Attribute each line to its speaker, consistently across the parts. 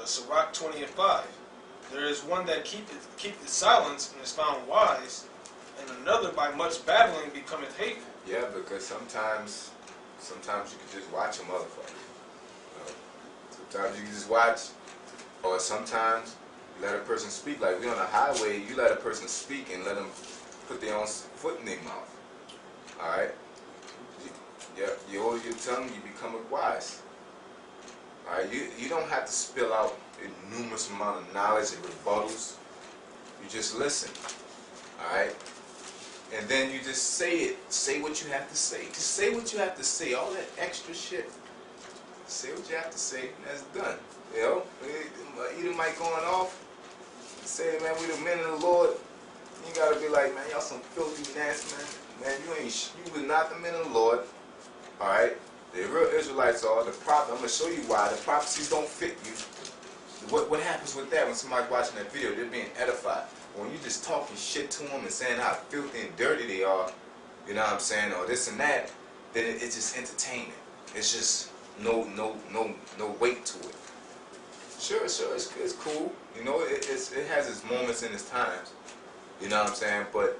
Speaker 1: Sirach 20:5. There is one that keepeth silence and is found wise, and another by much babbling becometh hateful.
Speaker 2: Yeah, because sometimes you can just watch a motherfucker. You know? Sometimes you can just watch, or sometimes you let a person speak. Like we on a highway, you let a person speak and let them put their own foot in their mouth. All right. You hold your tongue, you become wise. All right. You don't have to spill out a numerous amount of knowledge and rebuttals. You just listen. All right. And then you just say it. Say what you have to say. Just say what you have to say. All that extra shit. Say what you have to say, and that's done. You know? Eat a mic going off. Say, man, we the men of the Lord. You gotta be like, man, y'all some filthy nasty, man. Man, you was not the men of the Lord. Alright? The real Israelites are the prophet. I'm gonna show you why. The prophecies don't fit you. What happens with that when somebody's watching that video? They're being edified. When you just talking shit to them and saying how filthy and dirty they are, you know what I'm saying, or this and that, then it's just entertainment. It's just no weight to it. Sure, it's cool. You know, it has its moments and its times. You know what I'm saying? But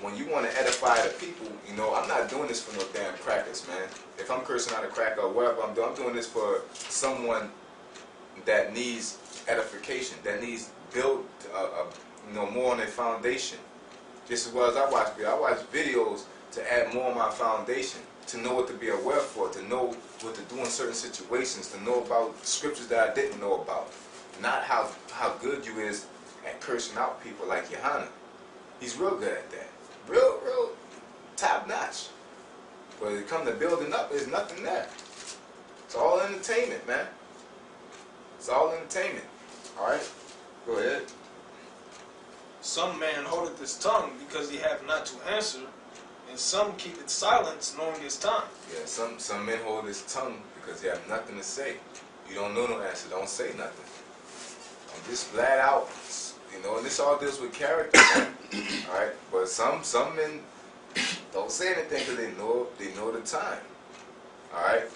Speaker 2: when you want to edify the people, you know, I'm not doing this for no damn crackers, man. If I'm cursing out a cracker or whatever I'm doing this for someone that needs edification, that needs build, more on their foundation. Just as well as I watch videos to add more on my foundation, to know what to be aware for, to know what to do in certain situations, to know about scriptures that I didn't know about. Not how good you is at cursing out people like Yohana. He's real good at that. Real top notch. But when it comes to building up, there's nothing there. It's all entertainment, man. It's all entertainment. Alright? Go ahead.
Speaker 1: Some man holdeth his tongue because he have not to answer, and some keepeth silence knowing his time.
Speaker 2: Yeah, some men hold his tongue because they have nothing to say. You don't know no answer, don't say nothing. I'm just flat out. You know, and this all deals with character, man. Alright? But some men don't say anything because they know the time. Alright?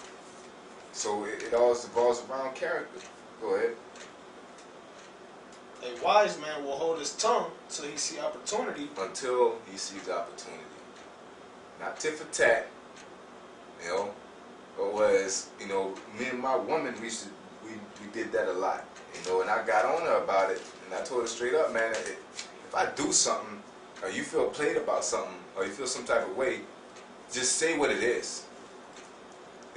Speaker 2: So it all revolves around character. Go ahead.
Speaker 1: A wise man will hold his tongue till he see opportunity.
Speaker 2: Until he sees opportunity. Not tit for tat. You know? Or whereas, you know, me and my woman, we did that a lot. You know, and I got on her about it. And I told her straight up, man, if I do something, or you feel played about something, or you feel some type of way, just say what it is.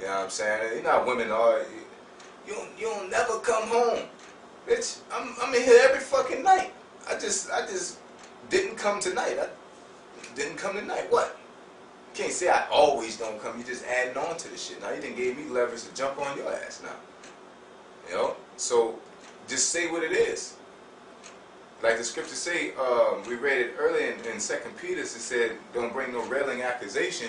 Speaker 2: You know what I'm saying? You know how women are. You don't never come home. Bitch, I'm in here every fucking night. I just didn't come tonight. I didn't come tonight. What? You can't say I always don't come. You just adding on to the shit. Now you done gave me leverage to jump on your ass now. You know? So just say what it is. Like the scriptures say, we read it earlier in 2 Peter, it said, don't bring no railing accusation,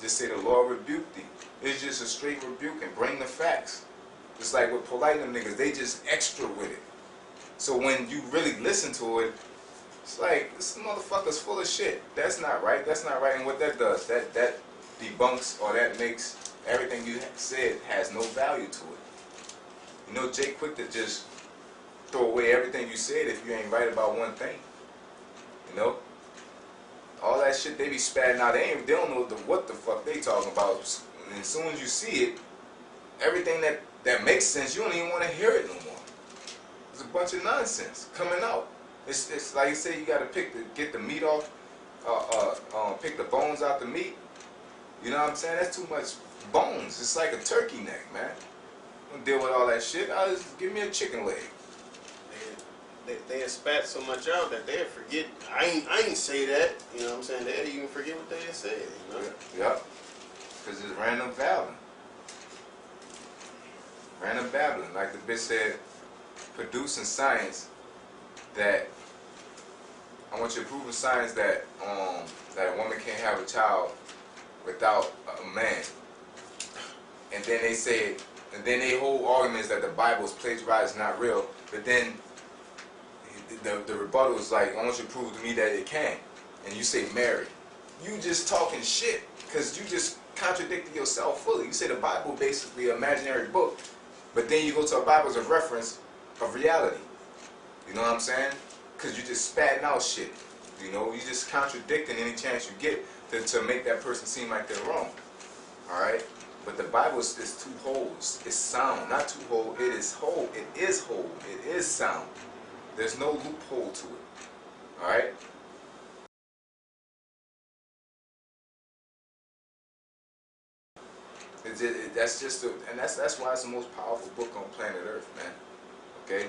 Speaker 2: just say the Lord rebuked thee. It's just a straight rebuke and bring the facts. It's like with polite them niggas, they just extra with it. So when you really listen to it, it's like, this motherfucker's full of shit. That's not right, that's not right. And what that does, that debunks, or that makes everything you said has no value to it. You know, Jay quick to just throw away everything you said if you ain't right about one thing. You know? All that shit they be spatting out, they don't know what the fuck they talking about. And as soon as you see it, everything that makes sense, you don't even want to hear it no more. It's a bunch of nonsense coming out. It's like you say, you gotta get the meat off, pick the bones out the meat. You know what I'm saying? That's too much bones. It's like a turkey neck, man. Don't deal with all that shit. Just give me a chicken leg.
Speaker 3: They spat so much out that they'll forget. I ain't say that. You know what I'm saying? They'll even forget what they had said. You know?
Speaker 2: Yep. Because it's random babbling. Random babbling. Like the bitch said, producing science that I want you to prove in science that a woman can't have a child without a man. And then they say, and then they hold arguments that the Bible is plagiarized, not real. But then the rebuttal is like, I want you to prove to me that it can. And you say Mary. You just talking shit because you just contradicted yourself fully. You say the Bible basically an imaginary book But then you go to a Bible as a reference of reality. You know what I'm saying? Because you're just spatting out shit. You know, you're just contradicting any chance you get to make that person seem like they're wrong. Alright? But the Bible is two wholes. It's sound. Not two whole. It is whole. It is whole. It is sound. There's no loophole to it. Alright? That's just and that's why it's the most powerful book on planet Earth, man. Okay?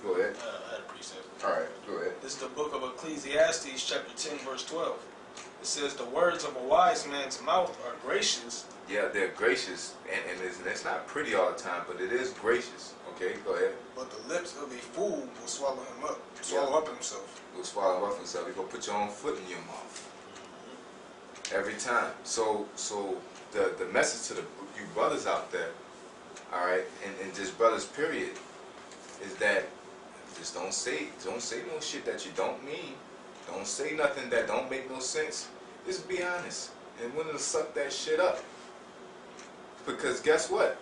Speaker 2: Go ahead.
Speaker 1: I had a precept.
Speaker 2: Alright, go ahead.
Speaker 1: This is the book of Ecclesiastes, chapter 10, verse 12. It says, the words of a wise man's mouth are gracious.
Speaker 2: Yeah, they're gracious, and it's not pretty all the time, but it is gracious. Okay, go ahead.
Speaker 1: But the lips of a fool will swallow him up, swallow up himself.
Speaker 2: You'll swallow up himself. You're going to put your own foot in your mouth. Every time. So the message to you brothers out there, alright, and just brothers period, is that just don't say no shit that you don't mean. Don't say nothing that don't make no sense. Just be honest and willing to suck that shit up. Because guess what?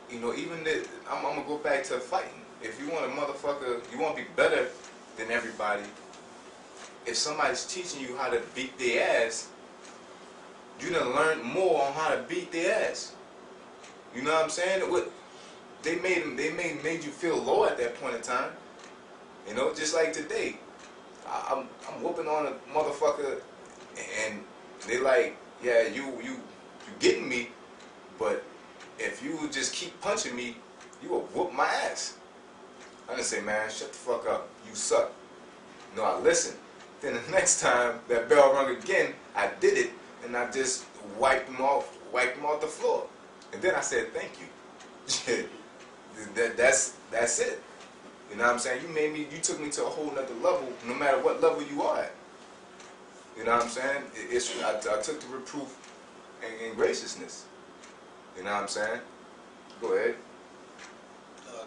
Speaker 2: You know, even I'm gonna go back to fighting. If you want a motherfucker, you want to be better than everybody. If somebody's teaching you how to beat their ass, you done learn more on how to beat their ass. You know what I'm saying? They made you feel low at that point in time. You know, just like today, I'm whooping on a motherfucker, and they like, yeah, you getting me, but if you just keep punching me, you will whoop my ass. I didn't say, man, shut the fuck up, you suck. No, I listened. Then the next time that bell rung again, I did it, and I just wiped him off the floor. And then I said, thank you. That's it. You know what I'm saying? You took me to a whole nother level, no matter what level you are at. You know what I'm saying? I took the reproof and graciousness. You know what I'm saying? Go ahead.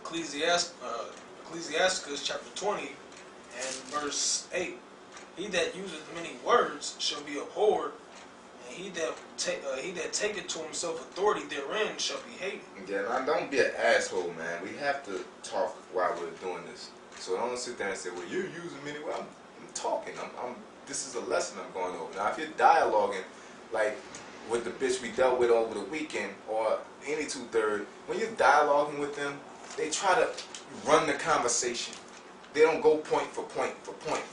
Speaker 1: Ecclesiasticus chapter 20 and verse 8. He that useth many words shall be abhorred, and he that taketh to himself authority therein shall be hated.
Speaker 2: Yeah, now don't be an asshole, man. We have to talk while we're doing this. So don't sit there and say, well, you're using many words. I'm talking. This is a lesson I'm going over. Now, if you're dialoguing, like with the bitch we dealt with over the weekend, or any 2/3, when you're dialoguing with them, they try to run the conversation. They don't go point for point for point.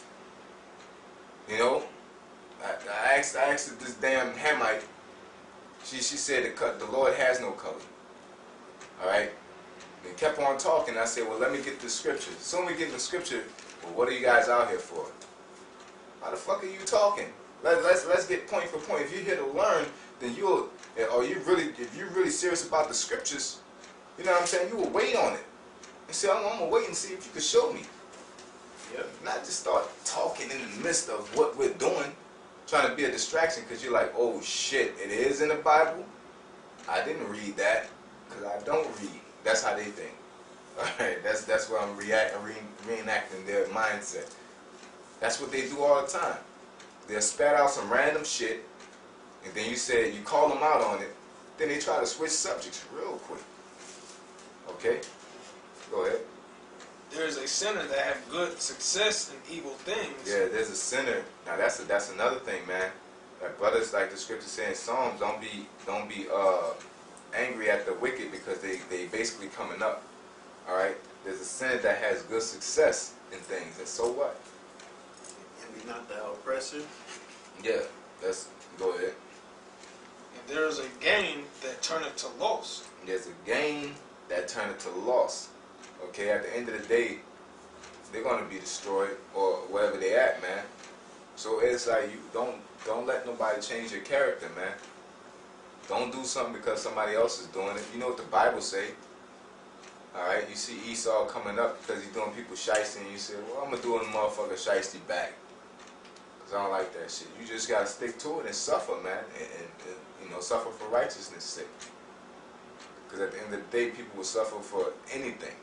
Speaker 2: You know? I asked this damn Hamite. She said the Lord has no color. Alright? They kept on talking. I said, well, let me get the scripture. Soon we get the scripture, well, what are you guys out here for? Why the fuck are you talking? Let's get point for point. If you're here to learn, then if you're really serious about the scriptures, you know what I'm saying, you will wait on it. And say, I'm gonna wait and see if you can show me.
Speaker 3: Yep.
Speaker 2: Not just start talking in the midst of what we're doing, trying to be a distraction because you're like, oh shit, it is in the Bible? I didn't read that because I don't read. That's how they think. Alright, that's where I'm reenacting their mindset. That's what they do all the time. They'll spat out some random shit, and then you call them out on it, then they try to switch subjects real quick. Okay? Go ahead.
Speaker 1: There is a sinner that have good success in evil things.
Speaker 2: Yeah, there's a sinner. Now that's another thing, man. Like brothers, like the scripture saying, Psalms, don't be angry at the wicked because they basically coming up. All right. There's a sinner that has good success in things, and so what?
Speaker 3: And be not the oppressor.
Speaker 2: Yeah. Go ahead.
Speaker 1: And there is a gain that turneth to loss.
Speaker 2: There's a gain that turneth to loss. Okay, at the end of the day, they're gonna be destroyed or wherever they at, man. So it's like you don't let nobody change your character, man. Don't do something because somebody else is doing it. You know what the Bible say. Alright, you see Esau coming up because he's doing people shiesty, and you say, well, I'm gonna do a motherfucker shiesty back. Cause I don't like that shit. You just gotta stick to it and suffer, man, and you know, suffer for righteousness' sake. Because at the end of the day, people will suffer for anything.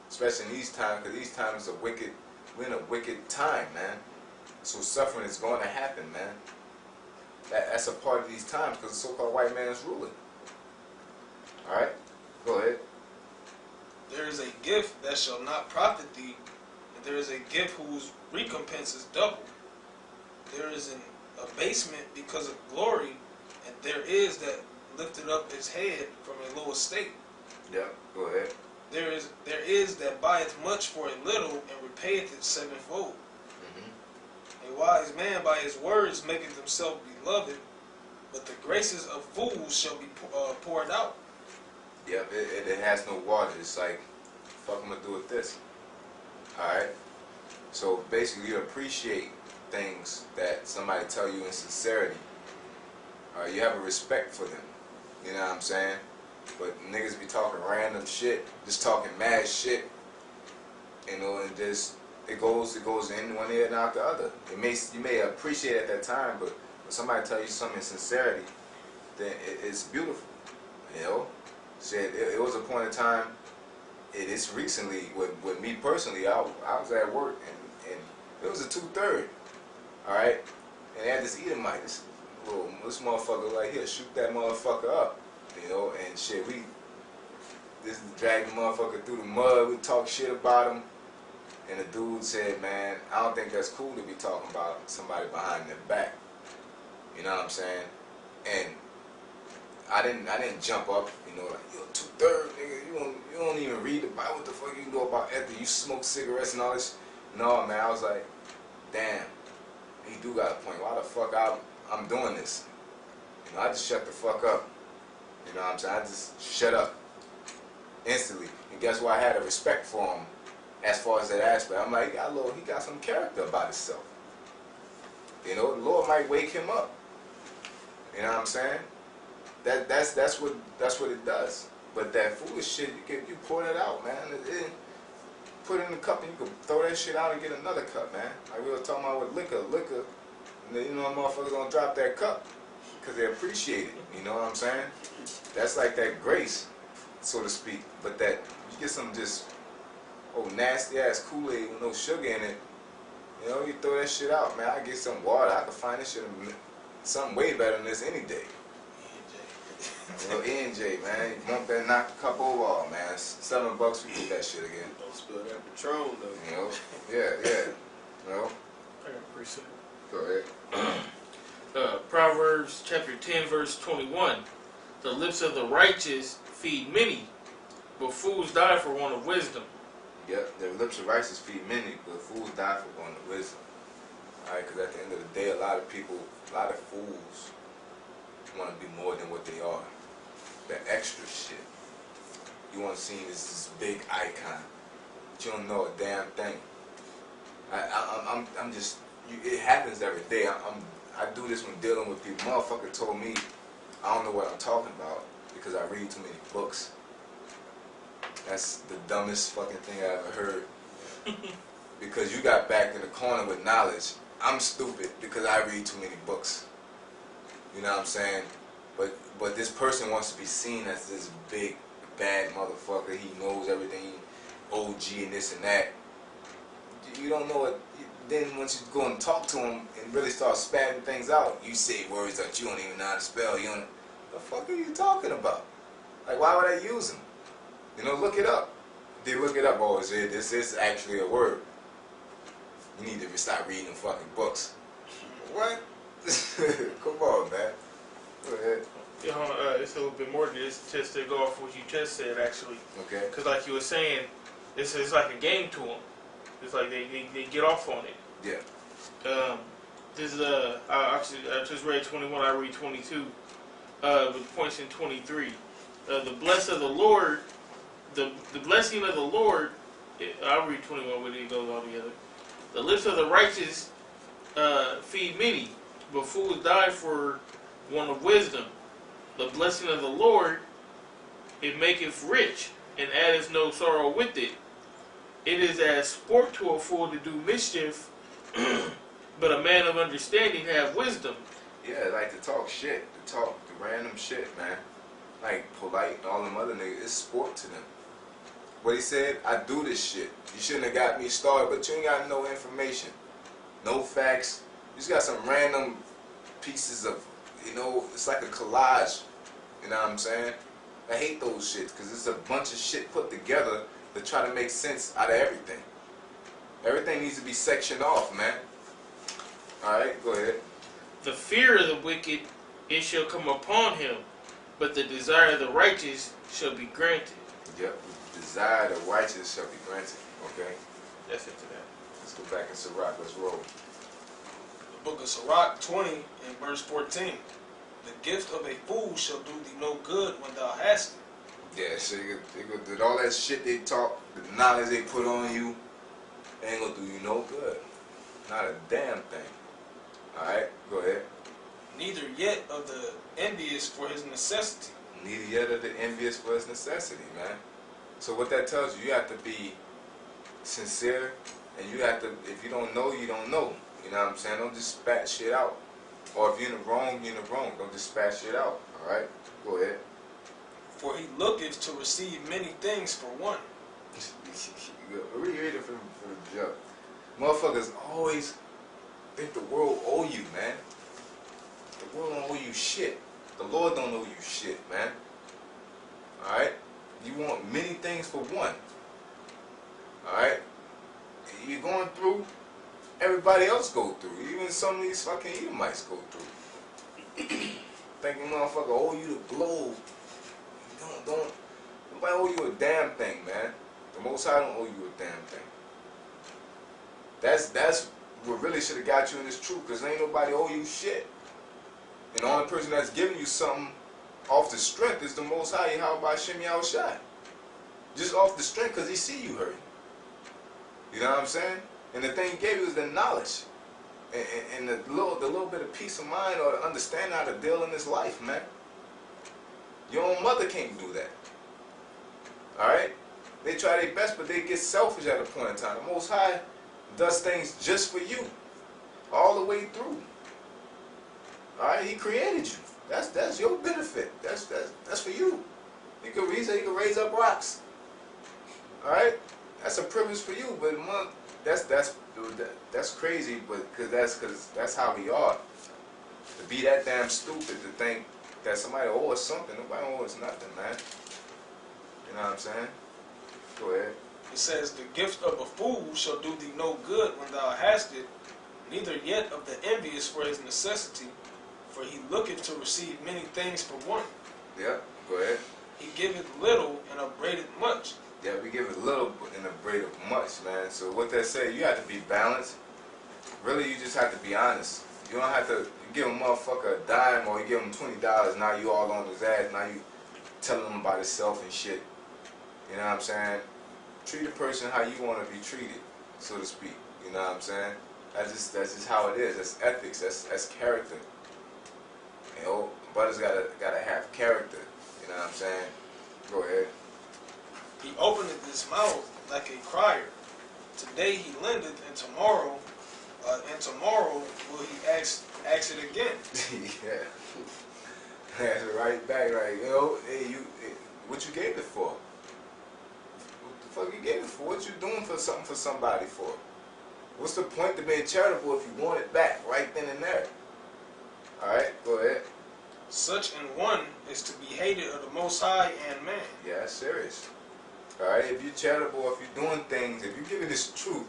Speaker 2: Especially in these times, because these times are wicked. We're in a wicked time, man. So suffering is going to happen, man. That's a part of these times because the so-called white man is ruling. All right, go ahead.
Speaker 1: gift that shall not profit thee, and there is a gift whose recompense is double. There is an abasement because of glory, and there is that lifted up his head from a low estate.
Speaker 2: Yeah, go ahead.
Speaker 1: There is that buyeth much for a little, and repayeth it sevenfold.
Speaker 2: Mm-hmm.
Speaker 1: A wise man by his words maketh himself beloved, but the graces of fools shall be poured out.
Speaker 2: Yep, it has no water. It's like, fuck, I'm gonna do with this. Alright? So basically, you appreciate things that somebody tell you in sincerity. Alright, you have a respect for them. You know what I'm saying? But niggas be talking random shit, just talking mad shit. You know, and just, it goes in one ear and out the other. You may appreciate it at that time, but when somebody tell you something in sincerity, then it's beautiful. You know? Said it was a point in time. It is recently with me personally. I was at work and it was a 2/3. All right, and they had this Edomite, this motherfucker like here, shoot that motherfucker up, you know, and shit. This dragged the motherfucker through the mud. We talk shit about him, and the dude said, "Man, I don't think that's cool to be talking about somebody behind their back." You know what I'm saying? And I didn't jump up, you know, like, yo, 2/3, nigga, you don't even read the Bible. What the fuck you know about ethics? You smoke cigarettes and all this? No, man, I was like, damn, he do got a point. Why the fuck I'm doing this? You know, I just shut the fuck up. You know what I'm saying? I just shut up instantly. And guess what? I had a respect for him as far as that aspect. I'm like, he got some character about himself. You know, the Lord might wake him up. You know what I'm saying? That's what it does. But that foolish shit, you pour that out, man. Put it in the cup and you can throw that shit out and get another cup, man. Like we were talking about with liquor, and then, you know, motherfuckers gonna drop that cup because they appreciate it. You know what I'm saying? That's like that grace, so to speak. But that you get some just nasty ass Kool-Aid with no sugar in it. You know, you throw that shit out, man. I get some water. I can find this shit something way better than this any day. You know, E&J, man. You want that knock a cup over all, man. $7 we get that shit again.
Speaker 3: Don't spill that Patron, though.
Speaker 2: You know? Yeah. You know?
Speaker 4: I got a precept.
Speaker 2: Go ahead.
Speaker 4: Proverbs chapter 10, verse 21. The lips of the righteous feed many, but fools die for want of wisdom.
Speaker 2: Yep, the lips of righteous feed many, but fools die for want of wisdom. Alright, because at the end of the day, a lot of fools want to be more than what they are. The extra shit. You want to see this big icon, but you don't know a damn thing. I'm just. It happens every day. I do this when dealing with people. Motherfucker told me I don't know what I'm talking about because I read too many books. That's the dumbest fucking thing I ever heard. Because you got backed in the corner with knowledge. I'm stupid because I read too many books. You know what I'm saying? But this person wants to be seen as this big, bad motherfucker. He knows everything, OG and this and that. You don't know it. Then once you go and talk to him and really start spatting things out, you say words that you don't even know how to spell. You don't. The fuck are you talking about? Like, why would I use them? You know, look it up. They look it up. Oh, this is actually a word. You need to start reading fucking books. What? Come on, man. Go ahead.
Speaker 4: You know, it's a little bit more than this, just to go off what you just said, actually.
Speaker 2: Okay.
Speaker 4: Because like you were saying, it's like a game to them. It's like they get off on it.
Speaker 2: Yeah.
Speaker 4: This is I just read 21. I read 22. With points in 23. The blessing of the Lord, the blessing of the Lord. I'll read 21 when it goes all together. The lips of the righteous feed many, but fools die for want of wisdom. The blessing of the Lord, it maketh rich, and addeth no sorrow with it. It is as sport to a fool to do mischief, but a man of understanding have wisdom.
Speaker 2: Yeah, like to talk shit, to talk the random shit, man. Like Polite and all them other niggas, it's sport to them. What he said, I do this shit. You shouldn't have got me started, but you ain't got no information, no facts. You just got some random pieces of, you know, it's like a collage. You know what I'm saying? I hate those shits because it's a bunch of shit put together to try to make sense out of everything. Everything needs to be sectioned off, man. Alright, go ahead.
Speaker 4: The fear of the wicked, it shall come upon him, but the desire of the righteous shall be granted.
Speaker 2: Yep. The desire of the righteous shall be granted. Okay.
Speaker 4: That's it to that.
Speaker 2: Let's go back in Sirach. Let's roll.
Speaker 1: The book of Sirach 20 and verse 14. The gift of a fool shall do thee no good when thou hast it.
Speaker 2: Yeah, so did all that shit they talk, the knowledge they put on you, ain't gonna do you no good. Not a damn thing. Alright, go ahead.
Speaker 1: Neither yet of the envious for his necessity.
Speaker 2: Neither yet of the envious for his necessity, man. So what that tells you, you have to be sincere, and you have to, if you don't know, you don't know. You know what I'm saying? Don't just spat shit out. Or if you're in the wrong, you're in the wrong. Don't just spat shit out. Alright? Go ahead.
Speaker 1: For he looketh to receive many things for one.
Speaker 2: Read it for the joke. Motherfuckers always think the world owe you, man. The world don't owe you shit. The Lord don't owe you shit, man. Alright? You want many things for one. Alright? You're going through, everybody else go through. Even some of these fucking Edomites go through. Thinking motherfucker owe you the globe. Don't. Nobody owe you a damn thing, man. The Most High don't owe you a damn thing. That's what really should have got you in this truth, because ain't nobody owe you shit. And the only person that's giving you something off the strength is the Most High, how about Shem Yahushai? Just off the strength, because he see you hurting. You know what I'm saying? And the thing he gave you is the knowledge. And the little bit of peace of mind or understanding how to deal in this life, man. Your own mother can't do that. Alright? They try their best, but they get selfish at a point in time. The Most High does things just for you. All the way through. Alright? He created you. That's your benefit. That's for you. He could raise up rocks. Alright? That's a privilege for you, but that's crazy, but because that's how we are. To be that damn stupid to think that somebody owes us something. Nobody owes us nothing, man. You know what I'm saying? Go ahead.
Speaker 1: It says, the gift of a fool shall do thee no good when thou hast it, neither yet of the envious for his necessity, for he looketh to receive many things for one.
Speaker 2: Yeah, go ahead.
Speaker 1: He giveth little and upbraideth much.
Speaker 2: Yeah, we give it little and upbraideth much, man. So what that say, you have to be balanced. Really, you just have to be honest. You don't have to give a motherfucker a dime or you give him $20, now you all on his ass, now you telling him about himself and shit. You know what I'm saying? Treat a person how you want to be treated, so to speak. You know what I'm saying? That's just how it is. That's ethics. That's character. You know, brothers gotta have character. You know what I'm saying? Go ahead.
Speaker 1: He openeth his mouth like a crier. Today he lendeth, and tomorrow will he ask it again.
Speaker 2: Yeah. That's right back, right? You know, hey, what you gave it for? What the fuck you gave it for? What you doing for something for somebody for? What's the point to being charitable if you want it back right then and there? Alright, go ahead.
Speaker 1: Such an one is to be hated of the Most High and man.
Speaker 2: Yeah, that's serious. Alright, if you're charitable, if you're doing things, if you're giving this truth,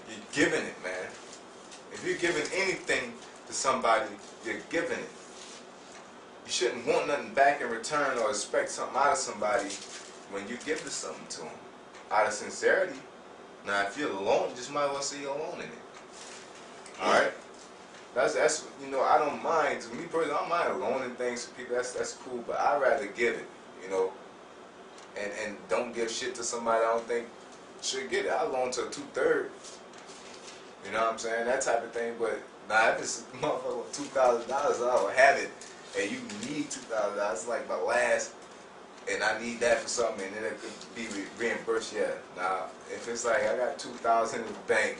Speaker 2: you're giving it, man. If you're giving anything to somebody, you're giving it. You shouldn't want nothing back in return or expect something out of somebody when you give something to them. Out of sincerity. Now, if you're alone, you just might as well say you're alone in it. Alright? That's you know, I don't mind. To me personally, I don't mind loaning things to people. That's cool, but I'd rather give it, you know. And don't give shit to somebody I don't think should get it. I loan to a 2/3. You know what I'm saying? That type of thing. But now if it's a motherfucker with $2,000, I will have it. And you need $2,000. It's like my last, and I need that for something, and then it could be reimbursed. Yeah. Now if it's like I got $2,000 in the bank,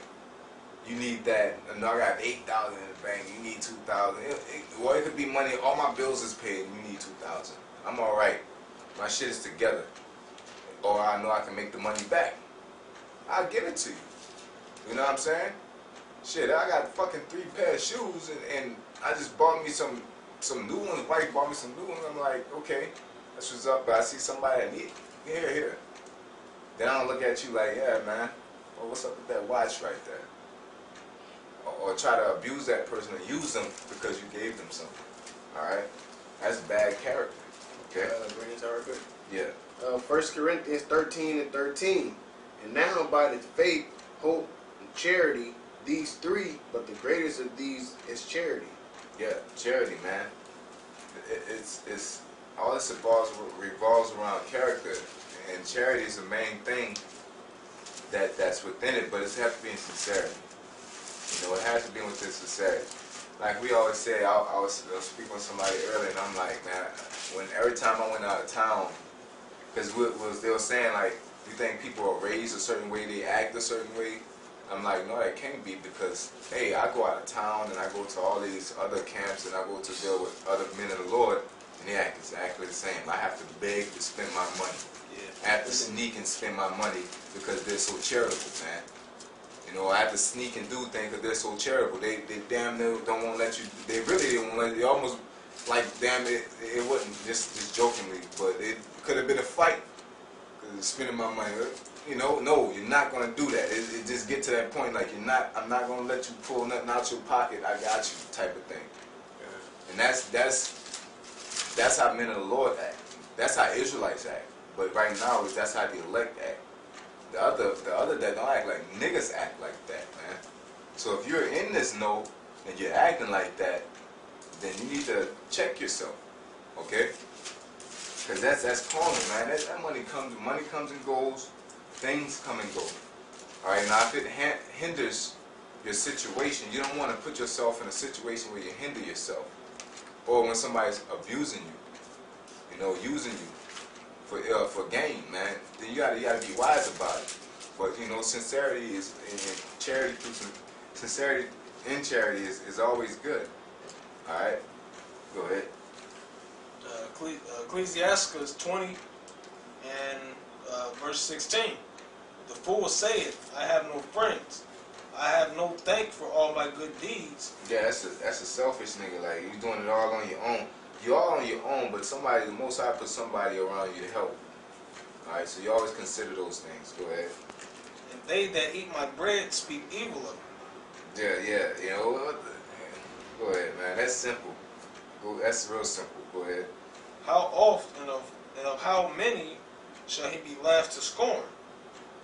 Speaker 2: you need that. And I got $8,000 in the bank, you need $2,000. Or it could be money. All my bills is paid, and you need $2,000. I'm all right. My shit is together. Or I know I can make the money back. I'll give it to you. You know what I'm saying? Shit, I got fucking 3 pair of shoes and I just bought me some new ones. Wife bought me some new ones. I'm like, okay, that's what's up. But I see somebody that need it. Here. then I don't look at you like, yeah, man, well, what's up with that watch right there? Or try to abuse that person or use them because you gave them something. All right, that's bad character. Okay.
Speaker 3: Greetings are good.
Speaker 2: Yeah.
Speaker 3: 1 Corinthians 13:13. And now by the faith, hope, and charity, these three, but the greatest of these is charity.
Speaker 2: Yeah. Charity, man. It's all this revolves around character, and charity is the main thing that's within it. But it has to be in sincerity. You know, it has to be with this sincerity. Like we always say, I was speaking with somebody earlier, and I'm like, man, every time I went out of town, because they were saying, like, you think people are raised a certain way, they act a certain way? I'm like, no, that can't be, because, hey, I go out of town, and I go to all these other camps, and I go to deal with other men of the Lord, and they act exactly the same. I have to beg to spend my money.
Speaker 3: Yeah.
Speaker 2: I have to sneak and spend my money because they're so charitable, man. You know, I have to sneak and do things because they're so charitable. They damn near don't want to let you. They really don't want to let you. Almost like damn it wasn't just jokingly, but it could have been a fight because spending my money. You know, no, you're not gonna do that. It just get to that point like you're not. I'm not gonna let you pull nothing out your pocket. I got you, type of thing.
Speaker 3: Yeah.
Speaker 2: And that's how men of the Lord act. That's how Israelites act. But right now, that's how the elect act. The other that don't act like niggas act like that, man. So if you're in this no and you're acting like that, then you need to check yourself, okay? Because that's carnal, man. That money comes and goes. Things come and go. All right. Now, if it hinders your situation, you don't want to put yourself in a situation where you hinder yourself, or when somebody's abusing you, you know, using you for gain, man, then you gotta be wise about it. But you know, sincerity is in charity. Sincerity in charity is always good. All right, go ahead.
Speaker 1: Ecclesiastes 20 and verse 16. The fool saith, I have no friends. I have no thank for all my good deeds.
Speaker 2: Yeah, that's a selfish nigga. Like you doing it all on your own. You all on your own, but the Most High put somebody around you to help. All right, so you always consider those things. Go ahead.
Speaker 1: And they that eat my bread speak evil of me.
Speaker 2: Yeah. You know, go ahead, man. That's simple. That's real simple. Go ahead.
Speaker 1: How oft and of how many shall he be laughed to scorn?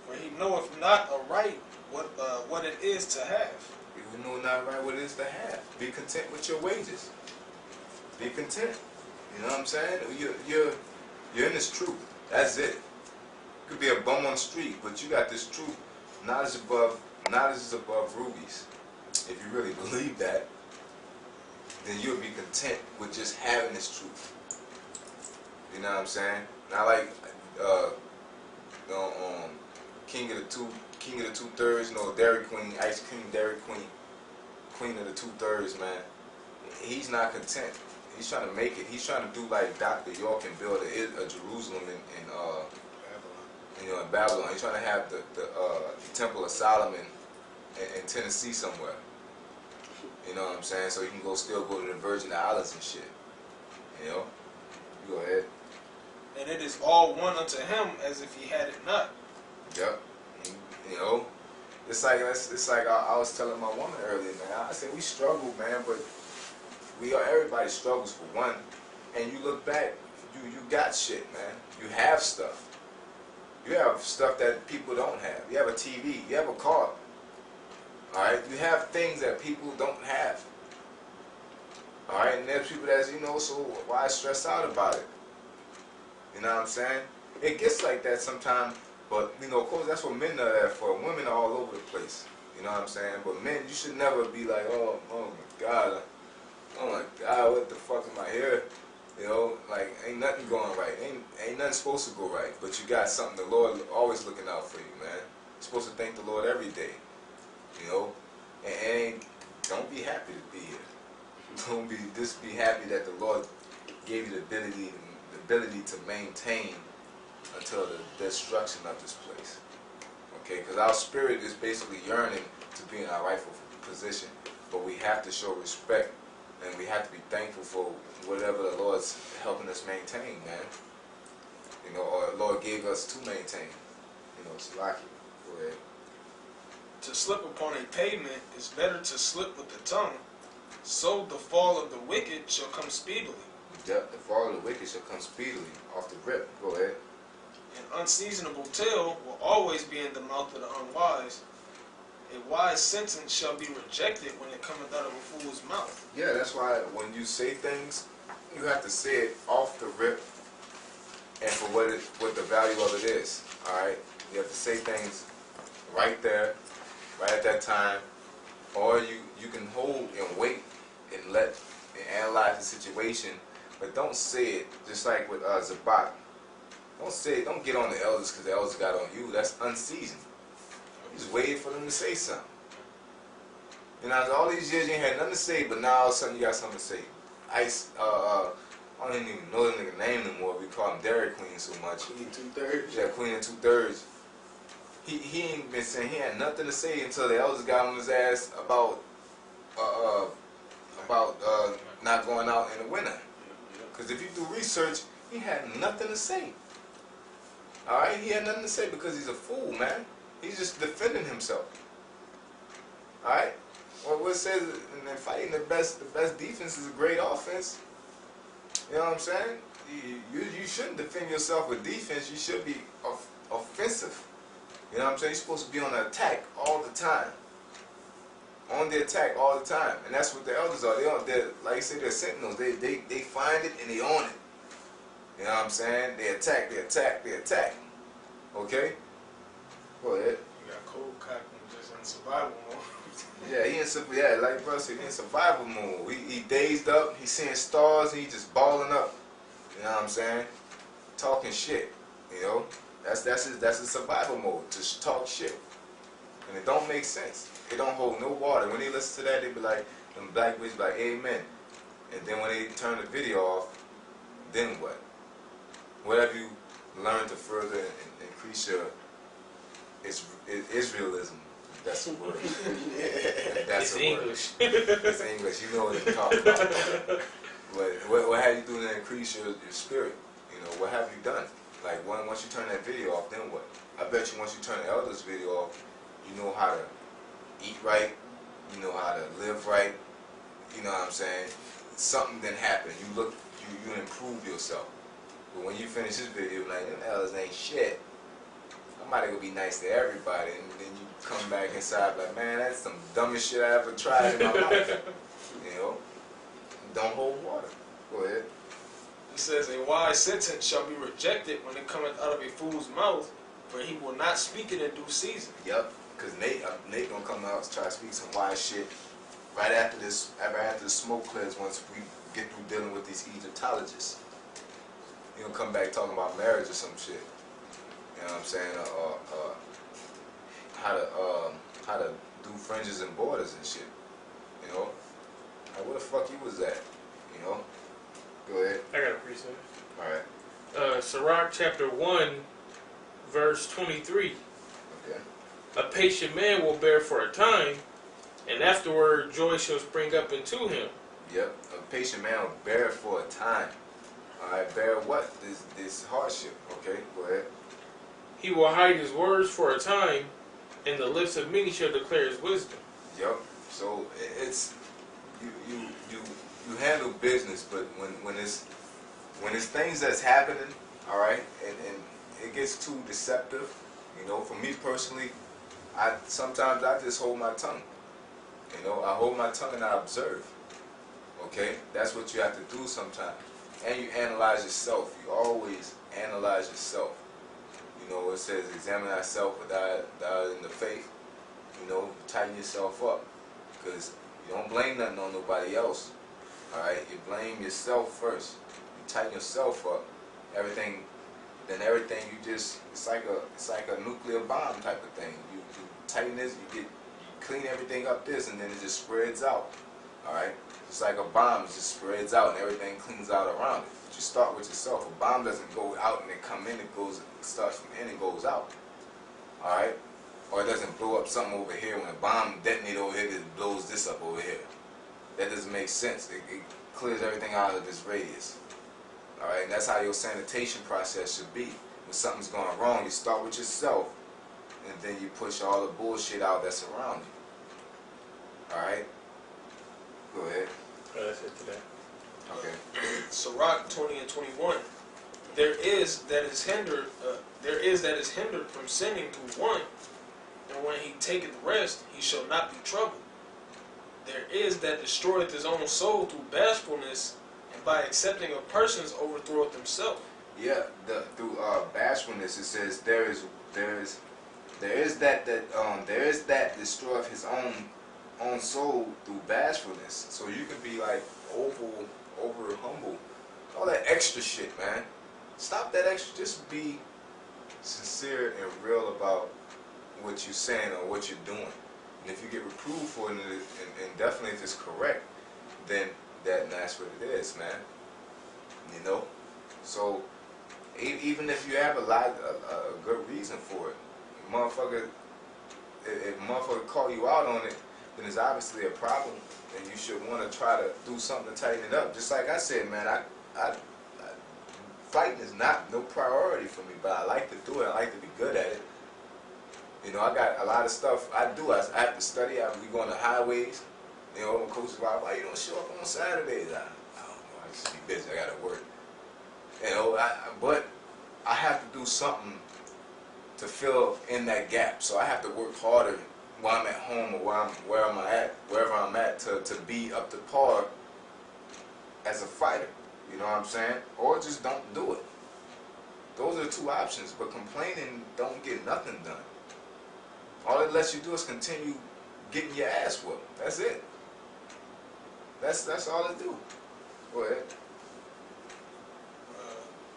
Speaker 1: For he knoweth not aright what it is to have.
Speaker 2: You know not right what it is to have. Be content with your wages. Be content. You know what I'm saying? You're in this truth. That's it. You could be a bum on the street, but you got this truth. Knowledge is above rubies. If you really believe that, then you'll be content with just having this truth. You know what I'm saying? Not like King of the Two Thirds, you know, Dairy Queen, Ice Cream Dairy Queen, Queen of the 2/3, man. He's not content. He's trying to make it. He's trying to do like Dr. York and build a Jerusalem in Babylon. He's trying to have the Temple of Solomon in Tennessee somewhere. You know what I'm saying? So you can still go to the Virgin Islands and shit. You know? Go ahead.
Speaker 1: And it is all one unto him as if he had it not.
Speaker 2: Yep. You know? It's like I was telling my woman earlier, man. I said we struggle, man, but everybody struggles for one. And you look back, you got shit, man. You have stuff. You have stuff that people don't have. You have a TV. You have a car. All right. You have things that people don't have. All right. And there's people that's so why stress out about it? You know what I'm saying? It gets like that sometimes. But, of course, that's what men are there for. Women are all over the place. You know what I'm saying? But men, you should never be like, oh my God, what the fuck am I here? Like, ain't nothing going right. Ain't nothing supposed to go right. But you got something. The Lord always looking out for you, man. You're supposed to thank the Lord every day. And don't be happy to be here. Just be happy that the Lord gave you the ability to maintain until the destruction of this place. Okay, because our spirit is basically yearning to be in our rightful position, but we have to show respect and we have to be thankful for whatever the Lord's helping us maintain, man. Or the Lord gave us to maintain. Salaki. Go ahead.
Speaker 1: To slip upon a pavement is better to slip with the tongue. So the fall of the wicked shall come speedily.
Speaker 2: Yep, the fall of the wicked shall come speedily off the rip. Go ahead.
Speaker 1: An unseasonable tale will always be in the mouth of the unwise. A wise sentence shall be rejected when it cometh out of a fool's mouth.
Speaker 2: Yeah, that's why when you say things, you have to say it off the rip and for what the value of it is. Alright? You have to say things right there, right at that time. Or you can hold and wait and analyze the situation, but don't say it just like with Zabak. Don't get on the elders because the elders got on you. That's unseasoned. You just waited for them to say something. You know, all these years you ain't had nothing to say, but now all of a sudden you got something to say. I don't even know the nigga name anymore. We call him Dairy Queen so much.
Speaker 3: Queen 2/3.
Speaker 2: Yeah, Queen and 2/3. He ain't been saying, he had nothing to say until the elders got on his ass about not going out in the winter. Because if you do research, he had nothing to say. Alright, he had nothing to say because he's a fool, man. He's just defending himself. Alright? Well, what it says in fighting, the best defense is a great offense. You know what I'm saying? You shouldn't defend yourself with defense. You should be offensive. You know what I'm saying? You're supposed to be on the attack all the time. On the attack all the time. And that's what the elders are. They're like I said, they're sentinels. They find it and they own it. You know what I'm saying? They attack. Okay? Go ahead.
Speaker 1: You got cold cock just in survival mode.
Speaker 2: Yeah, like bro said, he in survival mode. He dazed up, he seeing stars, he just balling up. You know what I'm saying? Talking shit. You know? That's his survival mode, to talk shit. And it don't make sense. It don't hold no water. When they listen to that, they be like, them black bitches be like, amen. And then when they turn the video off, then what? What have you learned to further increase your Israelism? That's a word. That's
Speaker 4: It's
Speaker 2: a
Speaker 4: English.
Speaker 2: Word. It's English. You know what I'm talking about. But what have you done to increase your spirit? You know, what have you done? Like once you turn that video off, then what? I bet you once you turn the elders video off, you know how to eat right, you know how to live right. You know what I'm saying? Something then happened. You improve yourself. But when you finish this video, like, them elders ain't shit. I might go be nice to everybody, and then you come back inside like, man, that's some dumbest shit I ever tried in my life. You know? Don't hold water. Go ahead.
Speaker 1: It says, a wise sentence shall be rejected when it cometh out of a fool's mouth, for he will not speak it in due season.
Speaker 2: Yep. Because Nate gonna come out and try to speak some wise shit right after this, after the smoke clears, once we get through dealing with these Egyptologists. He gonna come back talking about marriage or some shit. You know what I'm saying? How to do fringes and borders and shit. You know? Like, where the fuck you was at? You know? Go ahead.
Speaker 4: I got a precept.
Speaker 2: Alright.
Speaker 4: Sirach chapter 1, verse 23.
Speaker 2: Okay.
Speaker 4: A patient man will bear for a time, and afterward joy shall spring up into him.
Speaker 2: Yep. A patient man will bear for a time. Alright, bear what? This hardship. Okay, go ahead.
Speaker 4: He will hide his words for a time, and the lips of many shall declare his wisdom.
Speaker 2: Yep. So it's you handle business, but when it's things that's happening, all right, and it gets too deceptive, you know. For me personally, sometimes I just hold my tongue. You know, I hold my tongue and I observe. Okay, that's what you have to do sometimes, and you analyze yourself. You always analyze yourself. You know, it says examine thyself without in the faith. You know, tighten yourself up, because you don't blame nothing on nobody else. All right, you blame yourself first. You tighten yourself up. Everything you just it's like a nuclear bomb type of thing. You tighten this, you clean everything up this, and then it just spreads out. All right, it's like a bomb. It just spreads out and everything cleans out around it. But you start with yourself. A bomb doesn't go out and then come in. It starts from in and goes out. All right, or it doesn't blow up something over here. When a bomb detonates over here, it blows this up over here. That doesn't make sense. It clears everything out of its radius. All right, and that's how your sanitation process should be. When something's going wrong, you start with yourself, and then you push all the bullshit out that's around you. Alright? Go ahead.
Speaker 4: That's it today.
Speaker 2: Okay.
Speaker 1: Sirach 20 and 21. There is that is hindered from sinning through one, and when he taketh rest, he shall not be troubled. There is that destroyeth his own soul through bashfulness, and by accepting of persons overthroweth himself.
Speaker 2: Yeah, through bashfulness it says there is that destroyeth his own soul through bashfulness. So you could be like over humble, all that extra shit, man. Stop that extra. Just be sincere and real about what you're saying or what you're doing. And if you get reproved for it, and definitely if it's correct, then that's what it is, man. You know. So even if you have a good reason for it, if motherfucker call you out on it, then it's obviously a problem, and you should want to try to do something to tighten it up. Just like I said, man, fighting is not no priority for me, but I like to do it. I like to be good at it. You know, I got a lot of stuff I do. I have to study. We go on the highways. You know, my coach is like, why you don't show up on Saturdays? I don't know. I just be busy. I got to work. You know, but I have to do something to fill in that gap. So I have to work harder while I'm at home or wherever I'm at to be up to par as a fighter. You know what I'm saying? Or just don't do it. Those are the two options. But complaining don't get nothing done. All it lets you do is continue getting your ass whooped. That's it. That's all it do. Go ahead.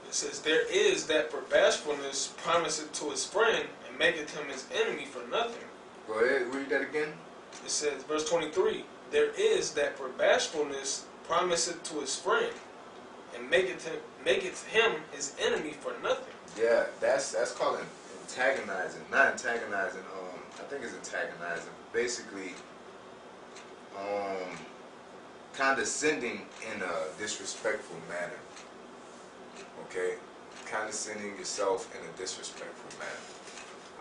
Speaker 1: It says, there is that for bashfulness promiseth to his friend, and maketh him his enemy for nothing.
Speaker 2: Go ahead, read that again.
Speaker 1: It says, verse 23, there is that for bashfulness promiseth to his friend, and maketh him his enemy for nothing.
Speaker 2: Yeah, that's called antagonizing. Not antagonizing, I think it's antagonizing. Basically, condescending in a disrespectful manner. Okay? Condescending yourself in a disrespectful manner.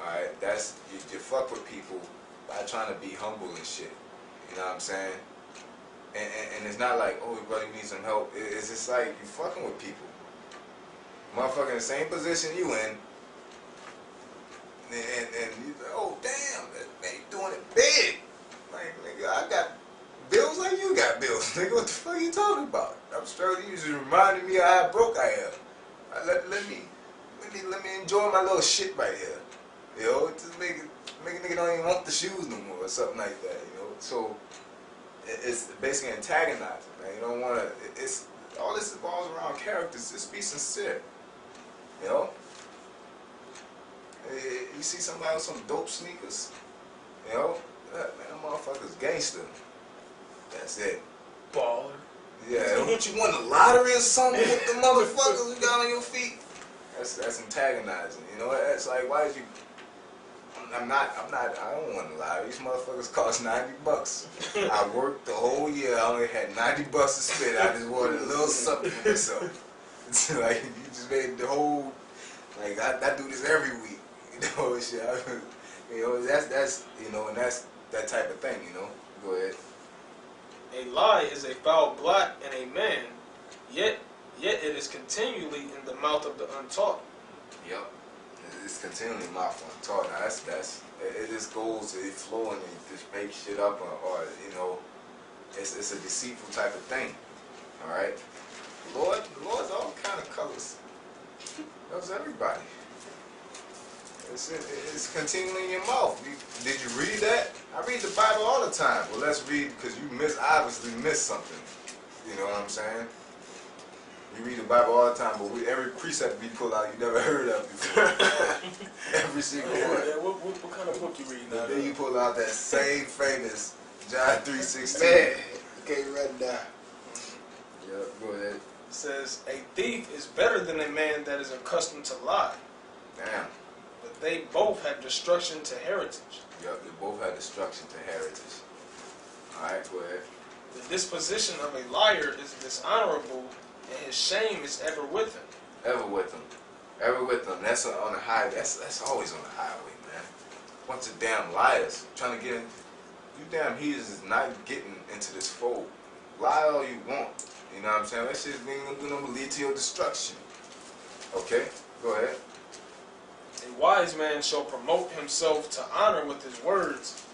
Speaker 2: Alright? You fuck with people by trying to be humble and shit. You know what I'm saying? And it's not like, oh, your brother needs some help. It's just like you fucking with people. Motherfucker in the same position you in. And you like, oh, damn, man, you doing it big. Like, nigga, I got bills like you got bills. Nigga, what the fuck are you talking about? I'm struggling. You just reminded me of how broke I am. Let me enjoy my little shit right here. You know, just make a nigga don't even want the shoes no more or something like that. You know, so it's basically antagonizing, man. You don't want to. It's all this revolves around characters. Just be sincere. You know. You see somebody with some dope sneakers, you know, man, that motherfucker's gangster. That's it.
Speaker 1: Baller.
Speaker 2: Yeah, don't you won the lottery or something with the motherfuckers you got on your feet? That's antagonizing, you know. It's like, why did you? I don't want the lottery. These motherfuckers cost $90. I worked the whole year. I only had $90 to spend. I just wanted a little something for myself. It's like you just made the whole. Like I do this every week. You know, shit. You know, that's you know, and that's that type of thing. You know. Go ahead.
Speaker 1: A lie is a foul blot in a man, yet it is continually in the mouth of the untaught.
Speaker 2: Yep. It's continually mouth untaught. Now it just goes, it flow and it just make shit up or you know, it's a deceitful type of thing. All right. The Lord's all kind of colors. Loves everybody. It's continually in your mouth. Did you read that? I read the Bible all the time. Well, let's read because you obviously missed something. You know what I'm saying? You read the Bible all the time, but every precept we pull out, you never heard of before. Every single one.
Speaker 1: Yeah, what kind of book you reading now?
Speaker 2: Then you pull out that same famous John 3:16.
Speaker 3: Man, you can't write it down.
Speaker 2: Yeah, go ahead.
Speaker 1: It says, a thief is better than a man that is accustomed to lie.
Speaker 2: Damn.
Speaker 1: But they both have destruction to heritage.
Speaker 2: Yep, they both have destruction to heritage. Alright, go ahead.
Speaker 1: The disposition of a liar is dishonorable, and his shame is ever with him.
Speaker 2: Ever with them. Ever with them. That's on the highway. That's always on the highway, man. bunch of damn liars trying to get in. You damn heathens is not getting into this fold. Lie all you want. You know what I'm saying? That shit ain't gonna do nothing but lead to your destruction. Okay? Go ahead.
Speaker 1: A wise man shall promote himself to honor with his words,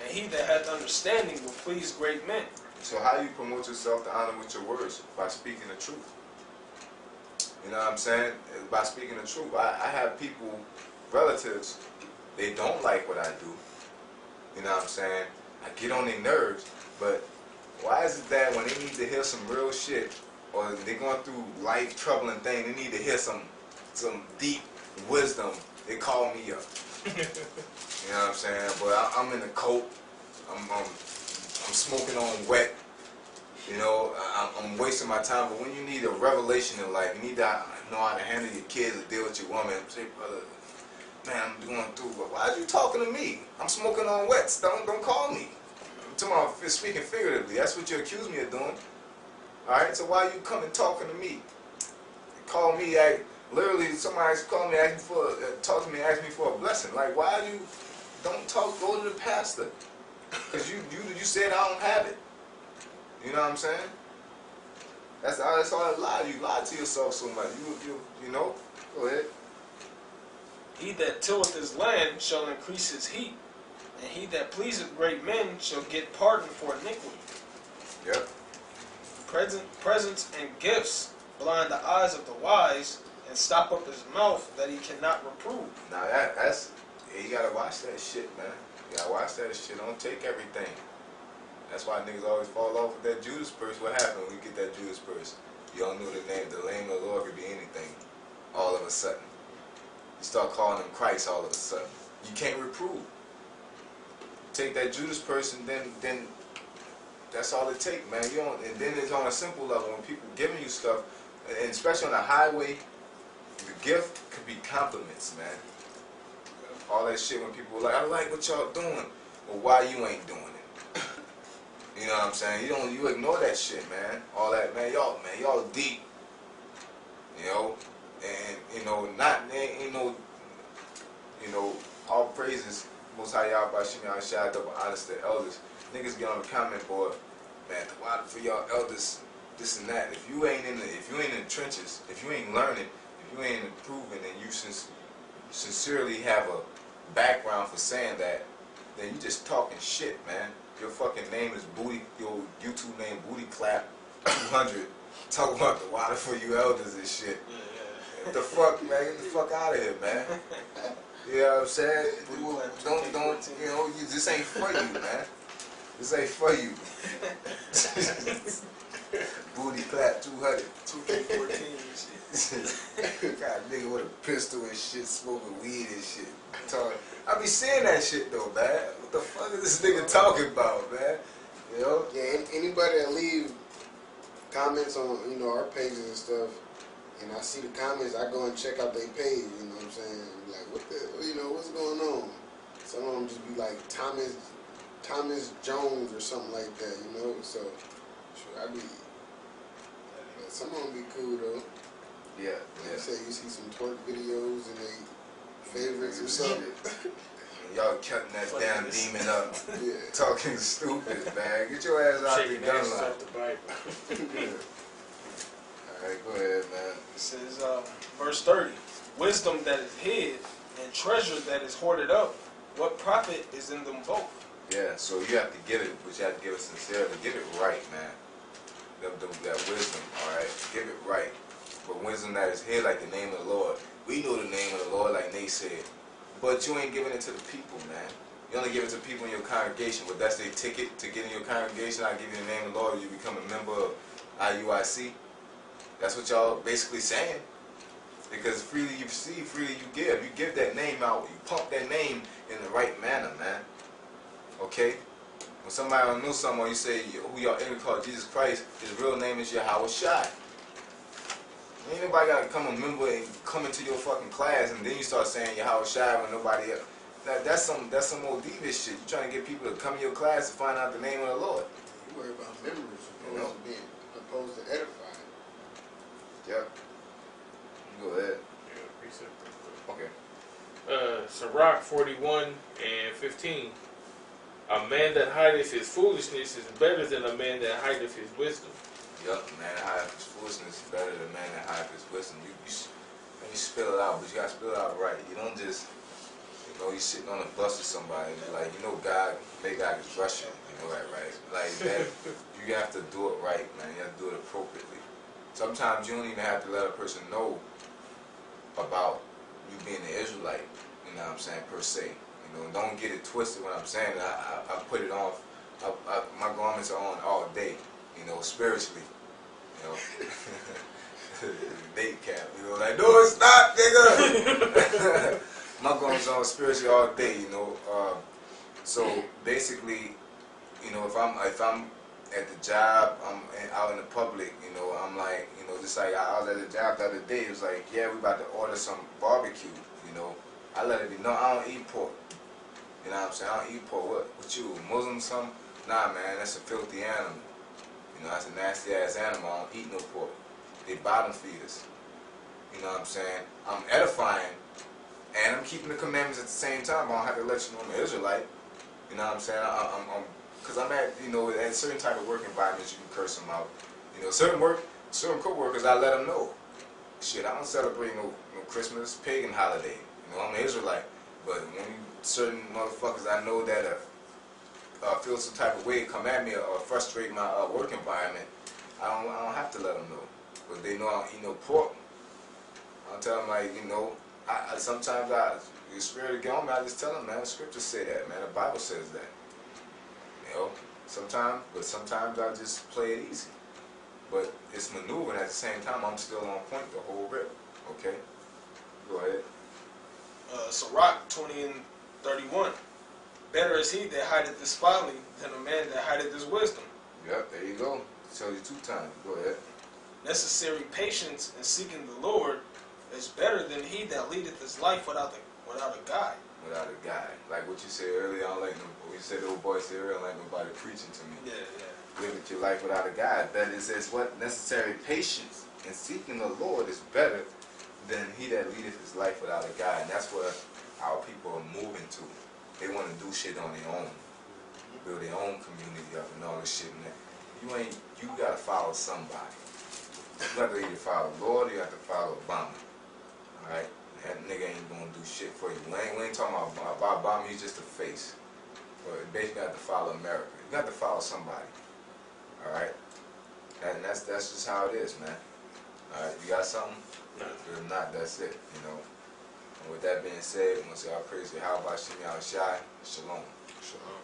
Speaker 1: and he that hath understanding will please great men.
Speaker 2: So how you promote yourself to honor with your words? By speaking the truth. You know what I'm saying? By speaking the truth. I have people, relatives, they don't like what I do. You know what I'm saying? I get on their nerves, but why is it that when they need to hear some real shit, or they're going through life troubling thing, they need to hear some deep wisdom, they call me up. You know what I'm saying? But I'm in a coat, I'm smoking on wet. You know, I'm wasting my time. But when you need a revelation in life, you need to know how to handle your kids and deal with your woman. Say, brother, man, I'm going through. But why are you talking to me? I'm smoking on wet. Don't call me. I'm talking about speaking figuratively. That's what you accuse me of doing. All right. So why you coming talking to me? Call me. Literally, somebody called me, talk to me, ask me for a blessing. Like, why you don't talk? Go to the pastor. Because you said I don't have it. You know what I'm saying? That's all that lie. You lie to yourself so much. You know? Go ahead.
Speaker 1: He that tilleth his land shall increase his heat, and he that pleaseth great men shall get pardon for iniquity.
Speaker 2: Yep.
Speaker 1: Presents and gifts blind the eyes of the wise, and stop up his mouth that he cannot reprove.
Speaker 2: Now that's you gotta watch that shit, man. You gotta watch that shit. Don't take everything. That's why niggas always fall off with that Judas purse. What happened when you get that Judas purse? You don't know the name. The name of the Lord could be anything. All of a sudden, you start calling him Christ. All of a sudden, you can't reprove. Take that Judas purse, and then that's all it takes, man. You don't. And then it's on a simple level when people giving you stuff, and especially on the highway, the gift could be compliments, man. All that shit when people are like, I like what y'all doing, but why you ain't doing it? You know what I'm saying? You ignore that shit, man. All that, man, y'all deep. You know? And, all praises, Most High Yahweh Shem Yahweh Shai, double honest to elders. Niggas get on the comment board, man, why for y'all elders, this and that. If you ain't in the trenches, if you ain't learning, if you ain't improving, and you sincerely have a background for saying that, then you just talking shit, man. Your fucking name is your YouTube name Booty Clap 200. Talking about the water for you elders and shit. What the fuck, man? Get the fuck out of here, man. You know what I'm saying? Don't, this ain't for you, man. This ain't for you. Booty Clap 200. 2K14 and shit. Got a nigga with a pistol and shit, smoking weed and shit. I be seeing that shit though, man. What the fuck is this nigga talking about, man? You know?
Speaker 3: Yeah, anybody that leave comments on, our pages and stuff, and I see the comments, I go and check out their page, you know what I'm saying? Like, what's going on? Some of them just be like Thomas Jones or something like that, So, sure, but some of them be cool though.
Speaker 2: Yeah.
Speaker 3: Like you say, you see some twerk videos and they favorites or something.
Speaker 2: Y'all cutting that damn demon up.
Speaker 3: Yeah.
Speaker 2: Talking stupid, man. Get your ass out the gun line.
Speaker 4: Off the Bible.
Speaker 2: Alright, go ahead, man.
Speaker 1: It says, verse 30, wisdom that is hid and treasure that is hoarded up, what profit is in them both?
Speaker 2: Yeah, so you have to give it, but you have to give it sincerely. Give it right, man. That wisdom, alright? Give it right. But wisdom that is hid like the name of the Lord. We know the name of the Lord, like Nate said. But you ain't giving it to the people, man. You only give it to people in your congregation, but that's their ticket to get in your congregation. I give you the name of the Lord, you become a member of IUIC. That's what y'all basically saying. Because freely you receive, freely you give. You give that name out, you pump that name in the right manner, man. Okay? When somebody don't know someone, you say who y'all ever call Jesus Christ, his real name is Yahweh Shai. Ain't nobody got to come a member and come into your fucking class and then you start saying Yahweh Shai when nobody else. That's some old devious shit. You trying to get people to come in your class to find out the name of the Lord.
Speaker 3: You worry about members opposed to edifying.
Speaker 2: Yep. Go ahead.
Speaker 4: Yeah, precept.
Speaker 2: Okay.
Speaker 4: Sirach 41:15. A man that hideth his foolishness is better than a man that hideth his wisdom.
Speaker 2: Yup, man that hideth his foolishness is better than a man that hideth his wisdom. You spill it out, but you gotta spill it out right. You don't just, you sitting on a bus with somebody, like, God, make God just rush you. You know that, right? Like that, you have to do it right, man. You have to do it appropriately. Sometimes you don't even have to let a person know about you being an Israelite, you know what I'm saying, per se. Don't get it twisted when I'm saying that. I put it on, my garments are on all day, spiritually, date cap, like, no it's not, nigga. My garments are on spiritually all day, so basically, if I'm at the job, I'm out in the public, I'm like, just like I was at the job the other day, it was like, yeah, we about to order some barbecue, I let it be known I don't eat pork. You know what I'm saying? I don't eat pork. What you, Muslim something? Nah, man, that's a filthy animal. That's a nasty ass animal. I don't eat no pork. They bottom feeders. You know what I'm saying? I'm edifying and I'm keeping the commandments at the same time. I don't have to let you know I'm an Israelite. You know what I'm saying? Because I'm at, at certain type of work environments, you can curse them out. Certain co-workers, I let them know. Shit, I don't celebrate no Christmas, pagan holiday. I'm an Israelite. But when certain motherfuckers I know that feel some type of way come at me or frustrate my work environment, I don't have to let them know. But they know I don't eat no pork. I'll tell them, like, sometimes the spirit of God, I just tell them, man, the scriptures say that, man, the Bible says that. Sometimes I just play it easy. But it's maneuvering at the same time. I'm still on point the whole rip. Okay? Go ahead.
Speaker 1: Sirach 20:31. Better is he that hideth his folly than a man that hideth his wisdom.
Speaker 2: Yep, there you go. Tell you 2 times. Go ahead.
Speaker 1: Necessary patience in seeking the Lord is better than he that leadeth his life without a guide.
Speaker 2: Without a guide. Like what you said earlier, I don't like what you said, the old boy said earlier, I don't like nobody preaching to me.
Speaker 1: Yeah.
Speaker 2: Live with your life without a guide. That it says what? Necessary patience in seeking the Lord is better than he that leadeth his life without a guide. And that's where our people are moving to. They want to do shit on their own. Build their own community up and all this shit. And you gotta follow somebody. You got to either follow the Lord or you have to follow Obama. Alright? That nigga ain't gonna do shit for you. We ain't talking about Obama, he's just a face. But you basically got to follow America. You got to follow somebody. Alright? And that's just how it is, man. Alright, you got something?
Speaker 4: No.
Speaker 2: If not, that's it, And with that being said, I'm going to say, I praise you. How about Shemi Al Shai? Shalom.
Speaker 1: Shalom.